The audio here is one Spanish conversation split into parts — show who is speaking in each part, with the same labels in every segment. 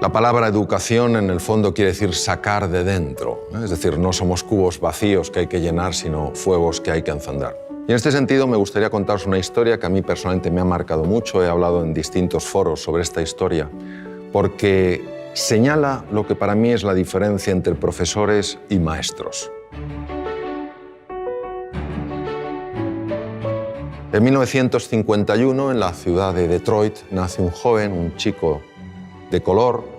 Speaker 1: La palabra educación en el fondo quiere decir sacar de dentro, ¿eh? Es decir, no somos cubos vacíos que hay que llenar, sino fuegos que hay que encender. Y en este sentido me gustaría contaros una historia que a mí personalmente me ha marcado mucho. He hablado en distintos foros sobre esta historia porque señala lo que para mí es la diferencia entre profesores y maestros. En 1951, en la ciudad de Detroit, nace un joven, un chico de color,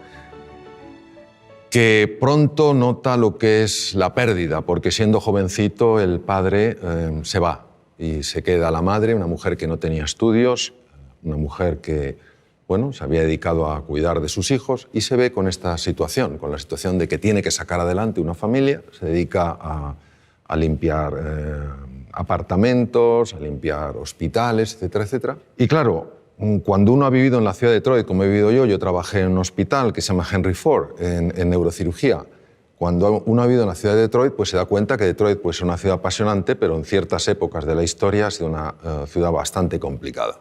Speaker 1: que pronto nota lo que es la pérdida, porque siendo jovencito el padre se va y se queda la madre, una mujer que no tenía estudios, una mujer que se había dedicado a cuidar de sus hijos y se ve con esta situación, con la situación de que tiene que sacar adelante una familia, se dedica a limpiar apartamentos, a limpiar hospitales, etcétera, etcétera. Y claro, cuando uno ha vivido en la ciudad de Detroit, como he vivido yo trabajé en un hospital que se llama Henry Ford, en neurocirugía. Cuando uno ha vivido en la ciudad de Detroit, pues se da cuenta que Detroit es una ciudad apasionante, pero en ciertas épocas de la historia ha sido una ciudad bastante complicada.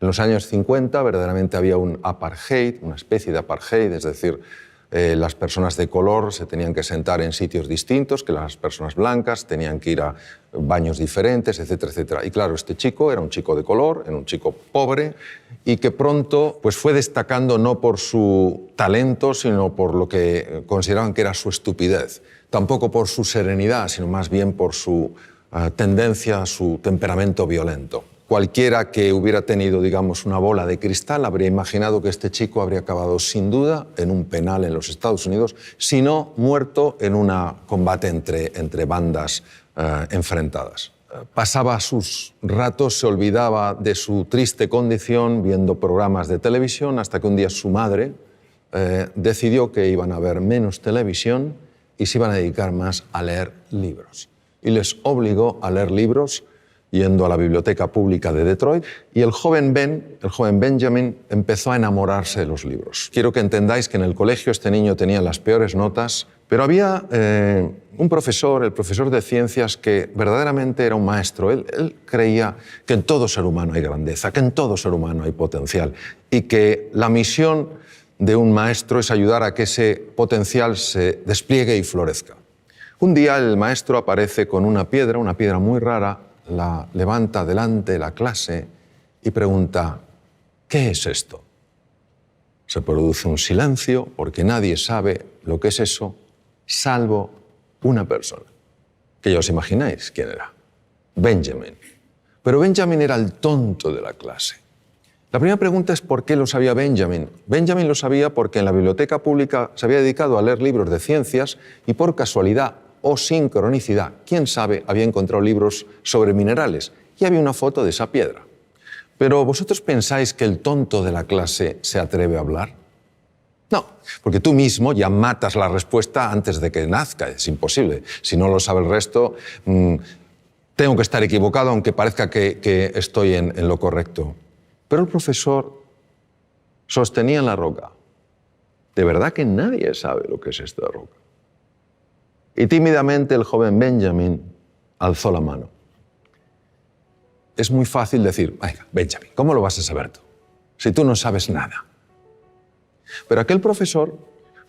Speaker 1: En los años 50 verdaderamente había un apartheid, una especie de apartheid, es decir, las personas de color se tenían que sentar en sitios distintos que las personas blancas, tenían que ir a baños diferentes, etcétera, etcétera. Y claro, este chico era un chico de color, era un chico pobre y que pronto pues, fue destacando no por su talento, sino por lo que consideraban que era su estupidez. Tampoco por su serenidad, sino más bien por su tendencia, su temperamento violento. Cualquiera que hubiera tenido, digamos, una bola de cristal habría imaginado que este chico habría acabado sin duda en un penal en los Estados Unidos, si no muerto en un combate entre bandas enfrentadas. Pasaba sus ratos, se olvidaba de su triste condición viendo programas de televisión hasta que un día su madre decidió que iban a ver menos televisión y se iban a dedicar más a leer libros. Y les obligó a leer libros yendo a la biblioteca pública de Detroit, y el joven Benjamin, empezó a enamorarse de los libros. Quiero que entendáis que en el colegio este niño tenía las peores notas, pero había un profesor, el profesor de ciencias, que verdaderamente era un maestro. Él creía que en todo ser humano hay grandeza, que en todo ser humano hay potencial, y que la misión de un maestro es ayudar a que ese potencial se despliegue y florezca. Un día el maestro aparece con una piedra muy rara, la levanta delante de la clase y pregunta: ¿qué es esto? Se produce un silencio porque nadie sabe lo que es eso, salvo una persona, que ya os imagináis quién era: Benjamin. Pero Benjamin era el tonto de la clase. La primera pregunta es ¿por qué lo sabía Benjamin? Benjamin lo sabía porque en la biblioteca pública se había dedicado a leer libros de ciencias y por casualidad o sincronicidad, quién sabe, había encontrado libros sobre minerales y había una foto de esa piedra. Pero ¿vosotros pensáis que el tonto de la clase se atreve a hablar? No, porque tú mismo ya matas la respuesta antes de que nazca, es imposible. Si no lo sabe el resto, tengo que estar equivocado aunque parezca que estoy en lo correcto. Pero el profesor sostenía en la roca: de verdad que nadie sabe lo que es esta roca. Y tímidamente el joven Benjamin alzó la mano. Es muy fácil decir: venga, Benjamin, ¿cómo lo vas a saber tú? Si tú no sabes nada. Pero aquel profesor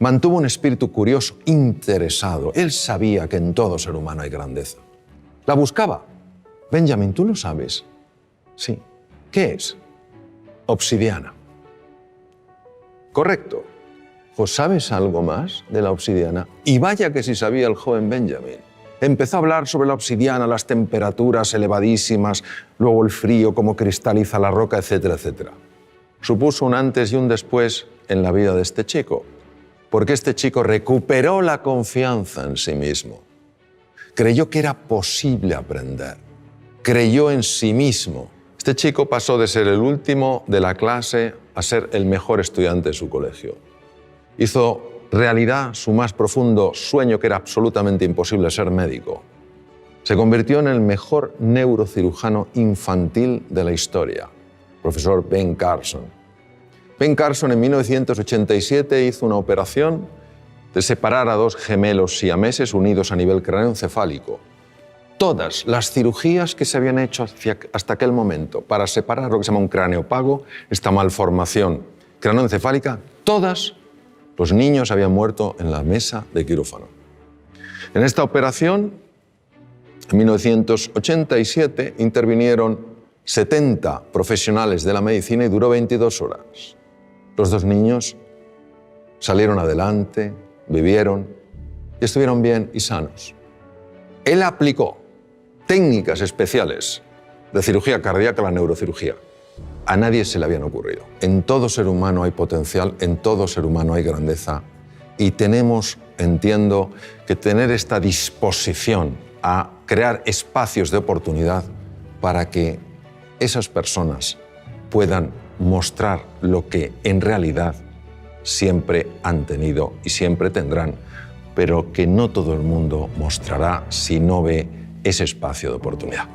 Speaker 1: mantuvo un espíritu curioso, interesado. Él sabía que en todo ser humano hay grandeza. La buscaba. Benjamin, ¿tú lo sabes? Sí. ¿Qué es? Obsidiana. Correcto. ¿Pues sabes algo más de la obsidiana? Y vaya que sí sabía el joven Benjamin. Empezó a hablar sobre la obsidiana, las temperaturas elevadísimas, luego el frío, cómo cristaliza la roca, etcétera, etcétera. Supuso un antes y un después en la vida de este chico, porque este chico recuperó la confianza en sí mismo. Creyó que era posible aprender. Creyó en sí mismo. Este chico pasó de ser el último de la clase a ser el mejor estudiante de su colegio. Hizo realidad su más profundo sueño, que era absolutamente imposible: ser médico. Se convirtió en el mejor neurocirujano infantil de la historia, profesor Ben Carson. Ben Carson en 1987 hizo una operación de separar a dos gemelos siameses unidos a nivel craneoencefálico. Todas las cirugías que se habían hecho hasta aquel momento para separar lo que se llama un cráneo pago, esta malformación craneoencefálica, todas Los niños habían muerto en la mesa de quirófano. En esta operación, en 1987, intervinieron 70 profesionales de la medicina y duró 22 horas. Los 2 niños salieron adelante, vivieron y estuvieron bien y sanos. Él aplicó técnicas especiales de cirugía cardíaca a la neurocirugía. A nadie se le habían ocurrido. En todo ser humano hay potencial, en todo ser humano hay grandeza y tenemos, entiendo, que tener esta disposición a crear espacios de oportunidad para que esas personas puedan mostrar lo que en realidad siempre han tenido y siempre tendrán, pero que no todo el mundo mostrará si no ve ese espacio de oportunidad.